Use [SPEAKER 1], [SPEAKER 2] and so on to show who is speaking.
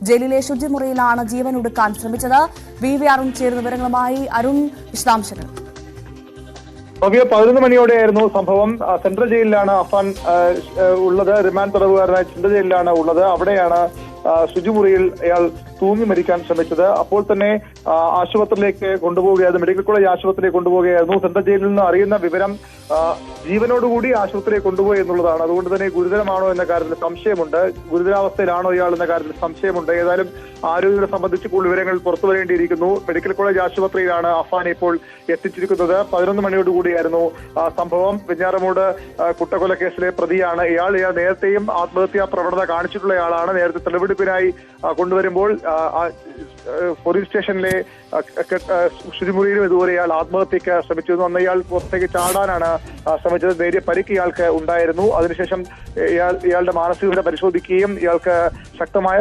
[SPEAKER 1] ജയിലിലെ ശുചിമുറിയിലാണ് ജീവൻ ഒടുക്കാൻ ശ്രമിച്ചത്. വി അരുൺ ചേരുന്ന വിവരങ്ങളുമായി. അരുൺ, വിശദാംശങ്ങൾ.
[SPEAKER 2] 11 മണിയോടെയായിരുന്നു സംഭവം. സെൻട്രൽ ജയിലിലാണ് അഫാൻ ഉള്ളത്. റിമാൻഡ് തടവുകാരനായി സെൻട്രൽ ജയിലിലാണ് ഉള്ളത്. അവിടെയാണ് ശുചിമുറിയിൽ അയാൾ തൂങ്ങി മരിക്കാൻ ശ്രമിച്ചത്. അപ്പോൾ തന്നെ ആശുപത്രിയിലേക്ക് കൊണ്ടുപോവുകയായിരുന്നു, മെഡിക്കൽ കോളേജ് ആശുപത്രിയിലേക്ക് കൊണ്ടുപോവുകയായിരുന്നു. സെൻട്രൽ ജയിലിൽ നിന്ന് അറിയുന്ന വിവരം ജീവനോടുകൂടി ആശുപത്രിയിൽ കൊണ്ടുപോയി എന്നുള്ളതാണ്. അതുകൊണ്ട് തന്നെ ഗുരുതരമാണോ എന്ന കാര്യത്തിൽ സംശയമുണ്ട്. ഗുരുതരാവസ്ഥയിലാണോ ഇയാൾ എന്ന കാര്യത്തിൽ സംശയമുണ്ട്. ഏതായാലും ആരോഗ്യത്തെ സംബന്ധിച്ച് കൂടുതൽ വിവരങ്ങൾ പുറത്തു വരേണ്ടിയിരിക്കുന്നു. മെഡിക്കൽ കോളേജ് ആശുപത്രിയിലാണ് അഫാൻ ഇപ്പോൾ എത്തിച്ചിരിക്കുന്നത്. 11 മണിയോടുകൂടിയായിരുന്നു സംഭവം. വെഞ്ഞാറമൂട് കുട്ടക്കൊല കേസിലെ പ്രതിയാണ് ഇയാൾ. നേരത്തെയും ആത്മഹത്യാ പ്രവണത കാണിച്ചിട്ടുള്ളയാളാണ്. നേരത്തെ തെളിവെടുപ്പിനായി കൊണ്ടുവരുമ്പോൾ പോലീസ് സ്റ്റേഷനിലെ ശുചിമുറിയിലും ഇതുപോലെ ഇയാൾ ആത്മഹത്യക്ക് ശ്രമിച്ചിരുന്നു. അന്ന് ഇയാൾ പുറത്തേക്ക് ചാടാനാണ് ശ്രമിച്ചത്. നേരിയ പരിക്ക് ഇയാൾക്ക് ഉണ്ടായിരുന്നു. അതിനുശേഷം ഇയാളുടെ മാനസികത പരിശോധിക്കുകയും ഇയാൾക്ക് ശക്തമായ